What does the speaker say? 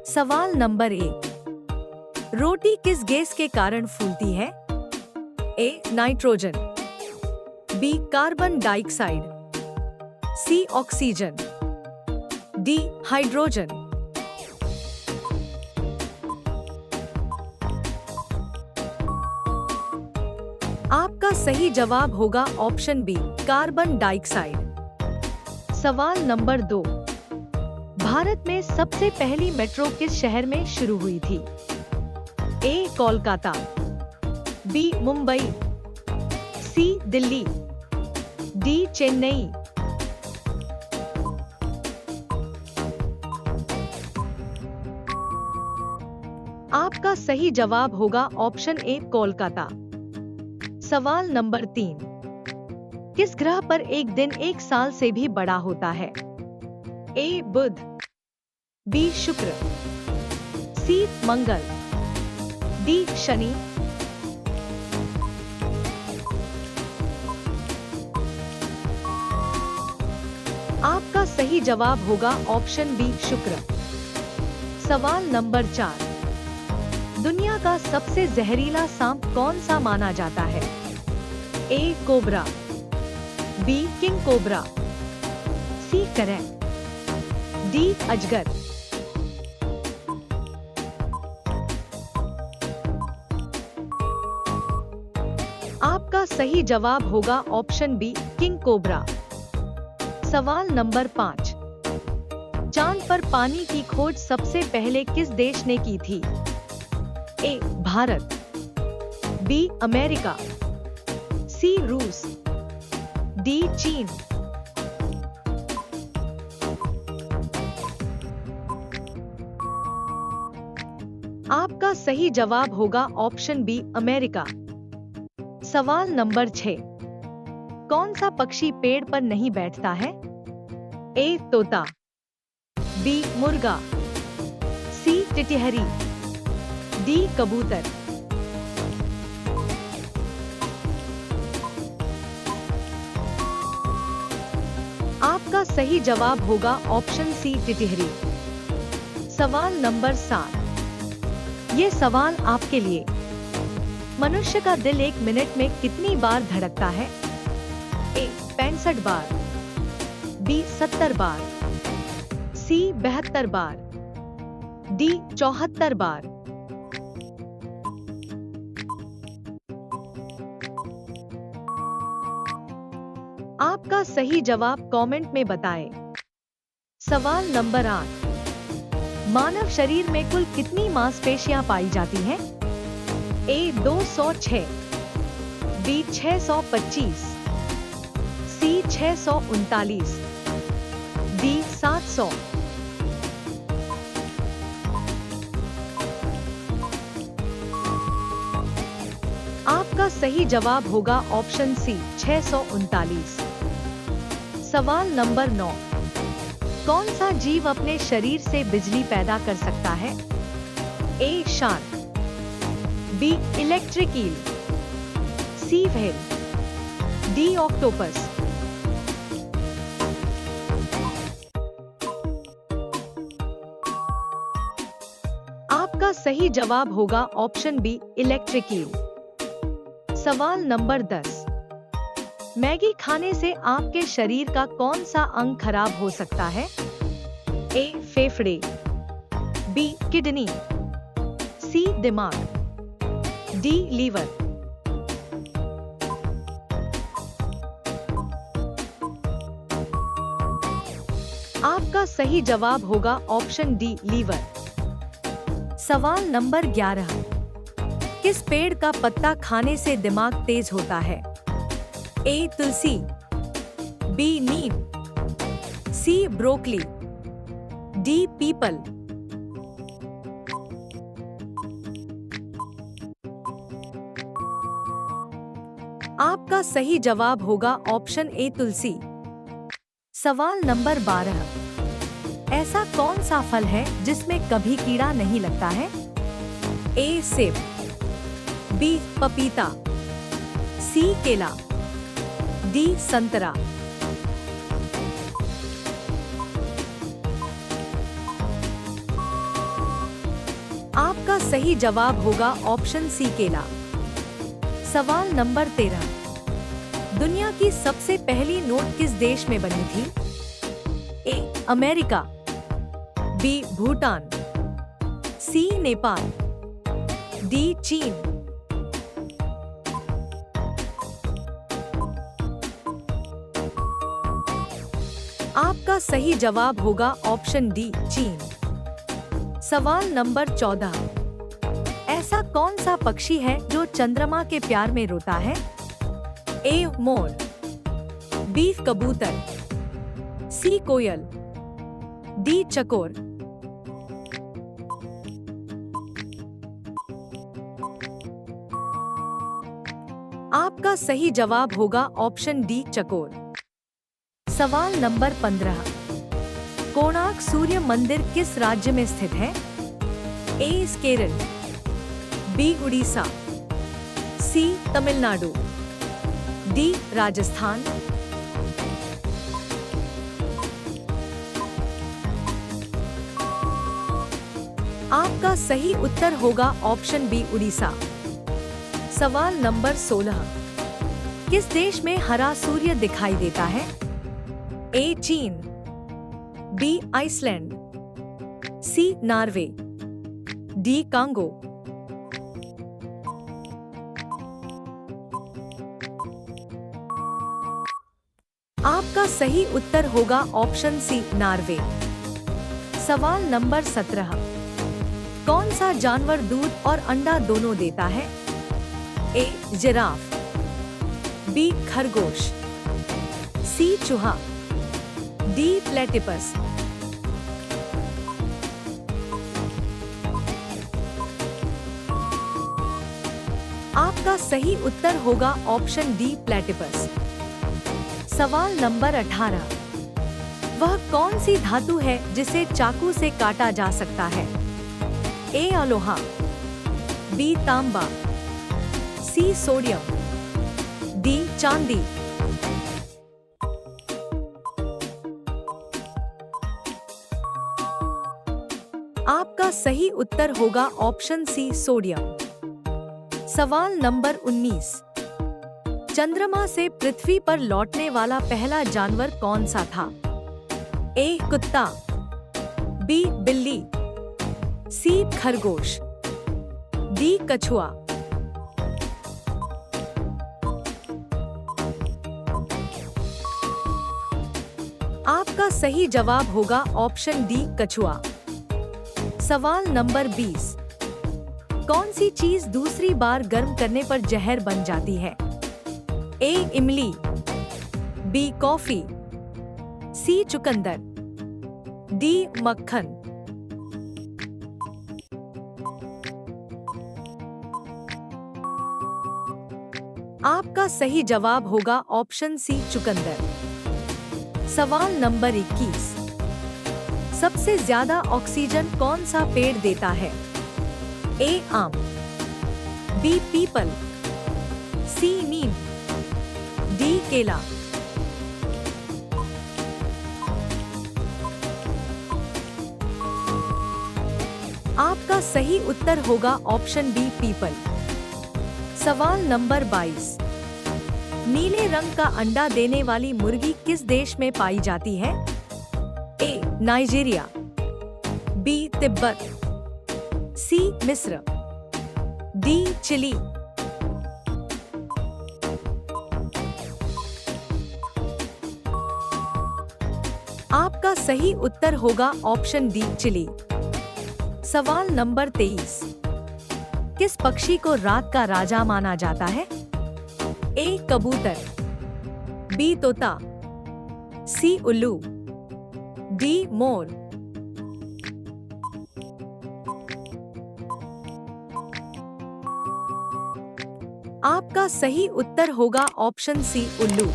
सवाल नंबर 1। रोटी किस गैस के कारण फूलती है? A. Nitrogen, B. Carbon dioxide, C. Oxygen, D. Hydrogen. आपका सही जवाब होगा ऑप्शन बी, कार्बन डाइऑक्साइड। सवाल नंबर 2। भारत में सबसे पहली मेट्रो किस शहर में शुरू हुई थी? ए. कोलकाता, बी. मुंबई, सी. दिल्ली, डी. चेन्नई। आपका सही जवाब होगा ऑप्शन ए, कोलकाता। सवाल नंबर 3। किस ग्रह पर एक दिन एक साल से भी बड़ा होता है? ए. बुध, बी. शुक्र, सी. मंगल, डी. शनि। आपका सही जवाब होगा ऑप्शन बी, शुक्र। सवाल नंबर 4। दुनिया का सबसे जहरीला सांप कौन सा माना जाता है? A. Cobra, B. King cobra, C. Krait, D. अजगर। आपका सही जवाब होगा ऑप्शन बी, किंग कोबरा। सवाल नंबर 5। चांद पर पानी की खोज सबसे पहले किस देश ने की थी? ए. भारत, बी. अमेरिका, सी. रूस, डी. चीन। आपका सही जवाब होगा ऑप्शन बी, अमेरिका। सवाल नंबर 6। कौन सा पक्षी पेड़ पर नहीं बैठता है? ए. तोता, बी. मुर्गा, सी. टिटहरी, डी. कबूतर। आपका सही जवाब होगा ऑप्शन सी, टिटहरी। सवाल नंबर 7। ये सवाल आपके लिए। मनुष्य का दिल एक मिनट में कितनी बार धड़कता है? ए. 65 बार, बी. 70 बार, सी. 72 बार, डी. 74 बार। आपका सही जवाब कमेंट में बताएं। सवाल नंबर 8। मानव शरीर में कुल कितनी मांसपेशियां पाई जाती हैं? ए. 206, बी. 625, सी. 639, डी. 700। आपका सही जवाब होगा ऑप्शन सी, 639। सवाल नंबर 9। कौन सा जीव अपने शरीर से बिजली पैदा कर सकता है? A. Shark, B. Electric eel, C. Whale, D. Octopus. आपका सही जवाब होगा ऑप्शन बी, इलेक्ट्रिक ईल। सवाल नंबर 10। मैगी खाने से आपके शरीर का कौन सा अंग खराब हो सकता है? ए. फेफड़े, बी. किडनी, सी. दिमाग, डी. लीवर। आपका सही जवाब होगा ऑप्शन डी, लीवर। सवाल नंबर 11। किस पेड़ का पत्ता खाने से दिमाग तेज होता है? ए. तुलसी, बी. नीम, सी. Broccoli, D. पीपल। आपका सही जवाब होगा ऑप्शन ए, तुलसी। सवाल नंबर 12। ऐसा कौन सा फल है जिसमें कभी कीड़ा नहीं लगता है? ए. सेब, बी. पपीता, सी. केला, डी. संतरा। आपका सही जवाब होगा ऑप्शन सी केला। सवाल नंबर 13। दुनिया की सबसे पहली नोट किस देश में बनी थी? A America, B Bhutan, C Nepal, D चीन। आपका सही जवाब होगा ऑप्शन डी चीन। सवाल नंबर 14। ऐसा कौन सा पक्षी है जो चंद्रमा के प्यार में रोता है? ए मोर, बी कबूतर, सी कोयल, डी चकोर। आपका सही जवाब होगा ऑप्शन डी चकोर। सवाल नंबर 15। कोणार्क सूर्य मंदिर किस राज्य में स्थित है? ए केरल, बी उड़ीसा, सी तमिलनाडु, डी राजस्थान। आपका सही उत्तर होगा ऑप्शन बी उड़ीसा। सवाल नंबर 16। किस देश में हरा सूर्य दिखाई देता है? ए चीन, बी आइसलैंड, सी नॉर्वे, डी कांगो। आपका सही उत्तर होगा ऑप्शन सी नॉर्वे। सवाल नंबर 17। कौन सा जानवर दूध और अंडा दोनों देता है? ए जिराफ, बी खरगोश, सी चूहा, डी प्लेटिपस। आपका सही उत्तर होगा ऑप्शन डी प्लेटिपस। सवाल नंबर 18। वह कौन सी धातु है जिसे चाकू से काटा जा सकता है? ए अलोहा, बी तांबा, सी सोडियम, डी चांदी। आपका सही उत्तर होगा ऑप्शन सी सोडियम। सवाल नंबर 19। चंद्रमा से पृथ्वी पर लौटने वाला पहला जानवर कौन सा था? ए कुत्ता, बी बिल्ली, सी खरगोश, डी कछुआ। आपका सही जवाब होगा ऑप्शन डी कछुआ। सवाल नंबर 20। कौन सी चीज दूसरी बार गर्म करने पर जहर बन जाती है? ए इमली, बी कॉफी, सी चुकंदर, डी मक्खन। आपका सही जवाब होगा ऑप्शन सी चुकंदर। सवाल नंबर 21। सबसे ज्यादा ऑक्सीजन कौन सा पेड़ देता है? ए आम, बी पीपल, सी नीम, डी केला। आपका सही उत्तर होगा ऑप्शन बी पीपल। सवाल नंबर 22। नीले रंग का अंडा देने वाली मुर्गी किस देश में पाई जाती है? ए नाइजीरिया, बी तिब्बत, सी मिस्र, डी चिली। आपका सही उत्तर होगा ऑप्शन डी चिली। सवाल नंबर 23। किस पक्षी को रात का राजा माना जाता है? ए कबूतर, बी तोता, सी उल्लू, डी मोर। आपका सही उत्तर होगा ऑप्शन सी उल्लू।